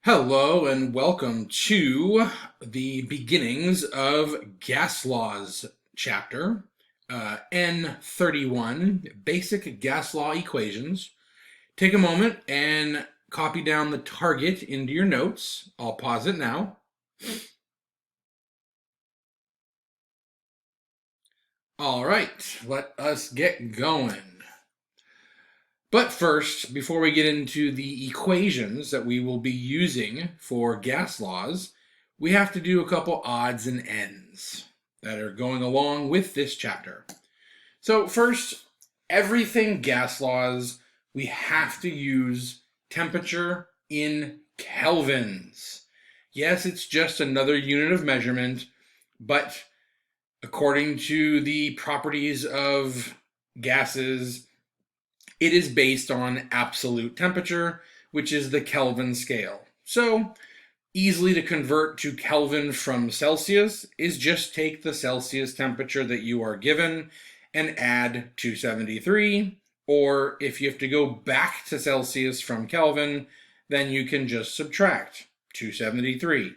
Hello and welcome to the beginnings of gas laws chapter, N31, basic gas law equations. Take a moment and copy down the target into your notes. I'll pause it now. All right, let us get going. But first, before we get into the equations that we will be using for gas laws, we have to do a couple odds and ends that are going along with this chapter. So first, everything gas laws, we have to use temperature in kelvins. Yes, it's just another unit of measurement, but according to the properties of gases, it is based on absolute temperature, which is the Kelvin scale. So, easily to convert to Kelvin from Celsius is just take the Celsius temperature that you are given and add 273. Or if you have to go back to Celsius from Kelvin, then you can just subtract 273.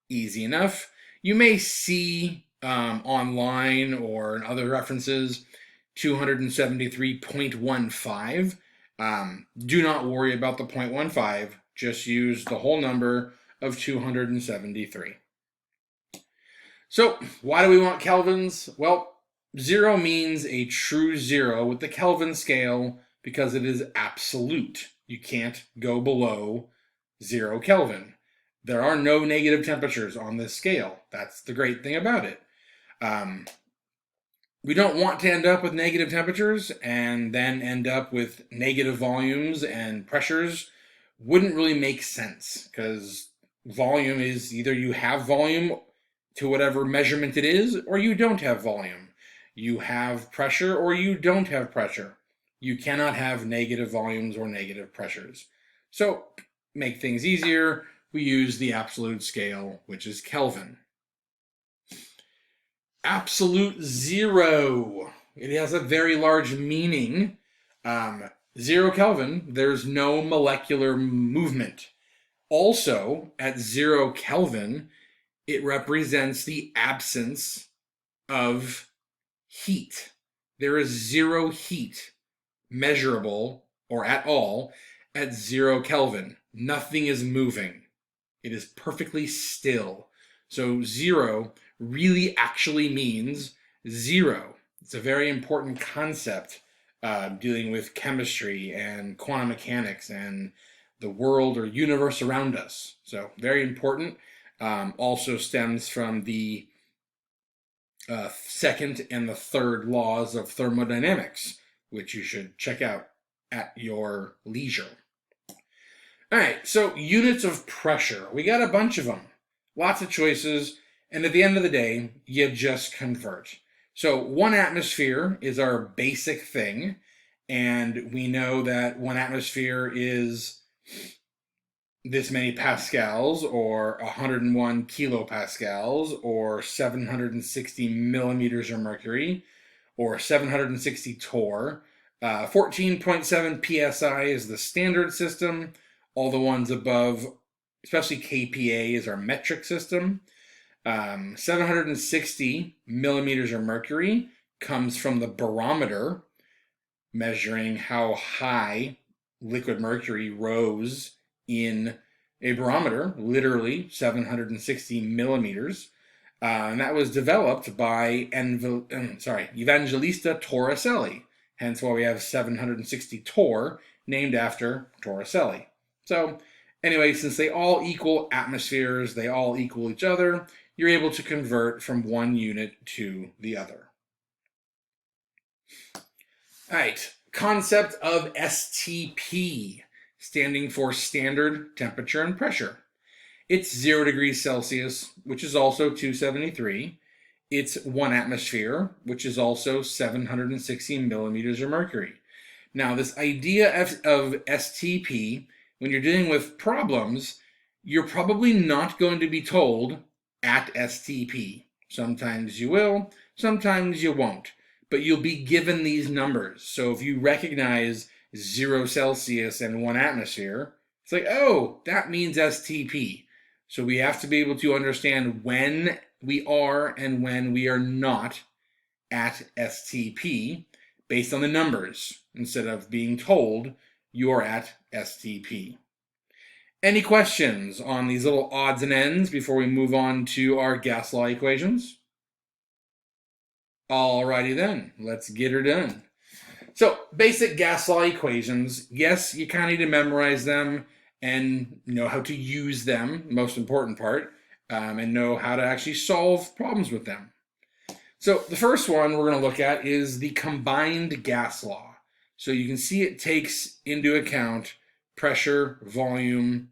Easy enough. You may see online or in other references 273.15. Do not worry about the 0.15. Just use the whole number of 273. So why do we want kelvins? Well, 0 means a true 0 with the Kelvin scale because it is absolute. You can't go below 0 Kelvin. There are no negative temperatures on this scale. That's the great thing about it. We don't want to end up with negative temperatures and then end up with negative volumes and pressures. Wouldn't really make sense because volume is either you have volume to whatever measurement it is or you don't have volume. You have pressure or you don't have pressure. You cannot have negative volumes or negative pressures. So, make things easier, we use the absolute scale, which is Kelvin. Absolute 0. It has a very large meaning. 0 Kelvin, there's no molecular movement. Also, at 0 Kelvin, it represents the absence of heat. There is 0 heat measurable or at all at 0 Kelvin. Nothing is moving. It is perfectly still. So 0 really actually means 0. It's a very important concept dealing with chemistry and quantum mechanics and the world or universe around us. So very important. Also stems from the second and the third laws of thermodynamics, which you should check out at your leisure. All right, so units of pressure. We got a bunch of them. Lots of choices. And at the end of the day, you just convert. So 1 atmosphere is our basic thing. And we know that 1 atmosphere is this many pascals or 101 kilopascals or 760 millimeters of mercury or 760 torr. 14.7 psi is the standard system. All the ones above, especially kPa, is our metric system. 760 millimeters of mercury comes from the barometer, measuring how high liquid mercury rose in a barometer, literally 760 millimeters. And that was developed by Evangelista Torricelli, hence why we have 760 torr, named after Torricelli. So anyway, since they all equal atmospheres, they all equal each other, you're able to convert from one unit to the other. All right, concept of STP, standing for standard temperature and pressure. It's 0 degrees Celsius, which is also 273. It's 1 atmosphere, which is also 760 millimeters of mercury. Now, this idea of STP, when you're dealing with problems, you're probably not going to be told at STP. Sometimes you will, sometimes you won't, but you'll be given these numbers. So if you recognize 0 Celsius and 1 atmosphere, It's like, oh, that means STP. So we have to be able to understand when we are and when we are not at STP based on the numbers instead of being told you're at STP. Any questions on these little odds and ends before we move on to our gas law equations? Alrighty then, let's get her done. So, basic gas law equations, yes, you kind of need to memorize them and know how to use them, most important part, and know how to actually solve problems with them. So, the first one we're going to look at is the combined gas law. So, you can see it takes into account pressure, volume,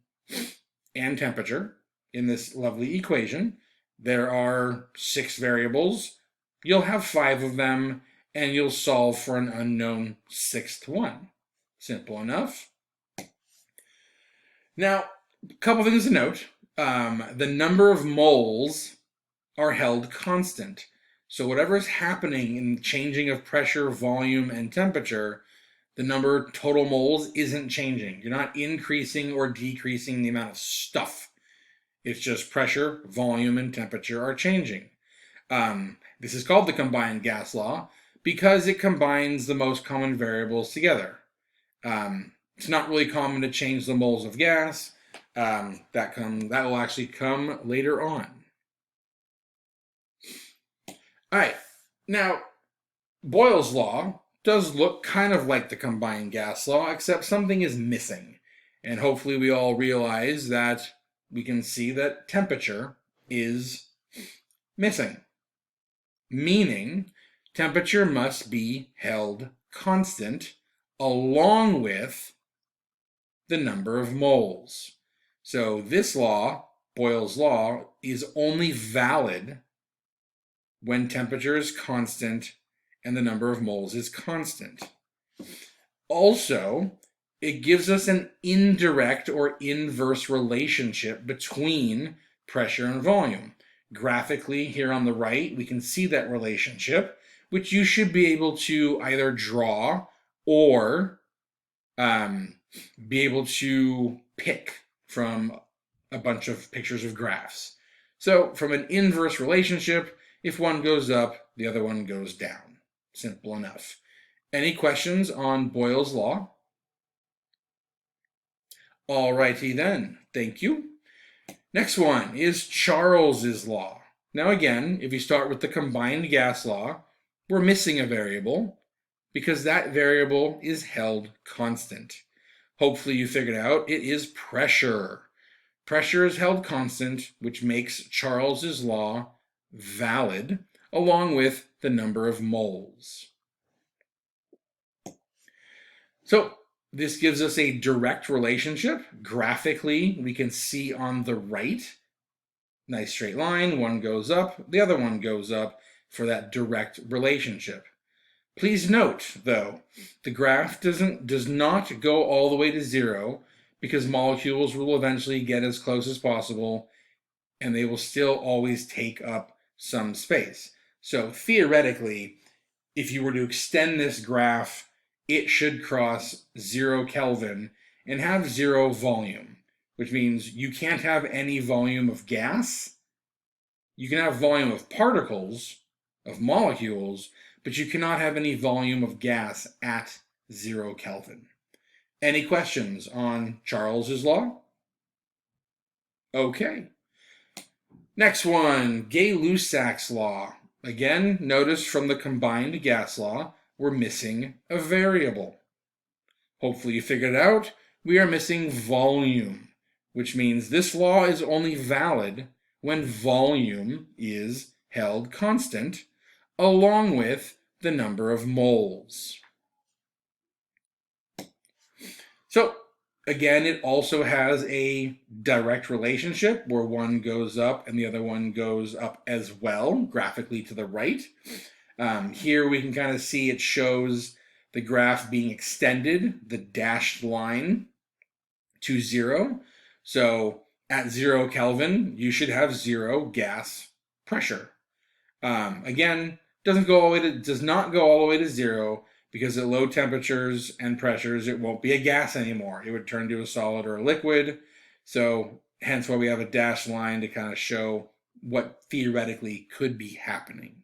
and temperature in this lovely equation. There are 6 variables. You'll have 5 of them, and you'll solve for an unknown 6th one. Simple enough. Now, a couple things to note. The number of moles are held constant. So whatever is happening in the changing of pressure, volume, and temperature, the number of total moles isn't changing. You're not increasing or decreasing the amount of stuff. It's just pressure, volume, and temperature are changing. This is called the combined gas law because it combines the most common variables together. It's not really common to change the moles of gas. That will actually come later on. All right, now Boyle's law does look kind of like the combined gas law, except something is missing. And hopefully we all realize that we can see that temperature is missing. Meaning, temperature must be held constant along with the number of moles. So this law, Boyle's law, is only valid when temperature is constant and the number of moles is constant. Also, it gives us an indirect or inverse relationship between pressure and volume. Graphically, here on the right, we can see that relationship, which you should be able to either draw or be able to pick from a bunch of pictures of graphs. So from an inverse relationship, if one goes up, the other one goes down. Simple enough. Any questions on Boyle's law? Alrighty then, thank you. Next one is Charles's law. Now again, if you start with the combined gas law, we're missing a variable because that variable is held constant. Hopefully you figured out it is pressure. Pressure is held constant, which makes Charles's law valid, along with the number of moles. So this gives us a direct relationship. Graphically, we can see on the right, nice straight line, one goes up, the other one goes up for that direct relationship. Please note, though, the graph does not go all the way to 0 because molecules will eventually get as close as possible and they will still always take up some space. So theoretically, if you were to extend this graph, it should cross 0 Kelvin and have 0 volume, which means you can't have any volume of gas. You can have volume of particles, of molecules, but you cannot have any volume of gas at 0 Kelvin. Any questions on Charles's law? Okay. Next one, Gay-Lussac's law. Again, notice from the combined gas law, we're missing a variable. Hopefully you figured it out. We are missing volume, which means this law is only valid when volume is held constant, along with the number of moles. So, again, it also has a direct relationship where one goes up and the other one goes up as well, graphically to the right. Here we can kind of see it shows the graph being extended, the dashed line, to 0. So at 0 Kelvin, you should have 0 gas pressure. Again, does not go all the way to 0 because at low temperatures and pressures, it won't be a gas anymore. It would turn to a solid or a liquid. So hence why we have a dashed line to kind of show what theoretically could be happening.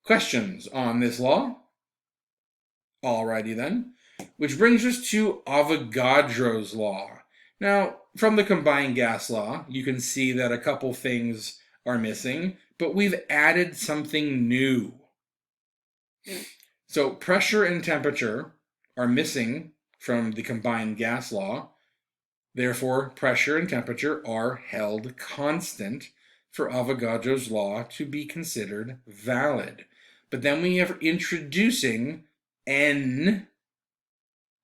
Questions on this law? Alrighty then. Which brings us to Avogadro's law. Now, from the combined gas law, you can see that a couple things are missing, but we've added something new. So pressure and temperature are missing from the combined gas law. Therefore, pressure and temperature are held constant for Avogadro's law to be considered valid. But then we are introducing N,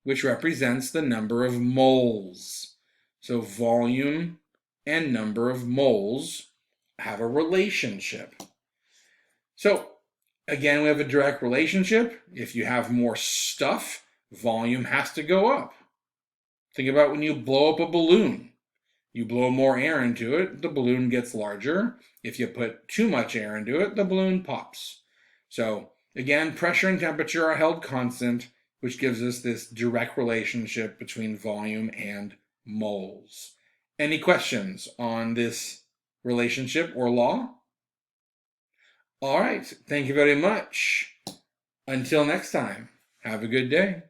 which represents the number of moles. So volume and number of moles have a relationship. So again, we have a direct relationship. If you have more stuff, volume has to go up. Think about when you blow up a balloon. You blow more air into it, the balloon gets larger. If you put too much air into it, the balloon pops. So again, pressure and temperature are held constant, which gives us this direct relationship between volume and moles. Any questions on this relationship or law? All right, thank you very much. Until next time, have a good day.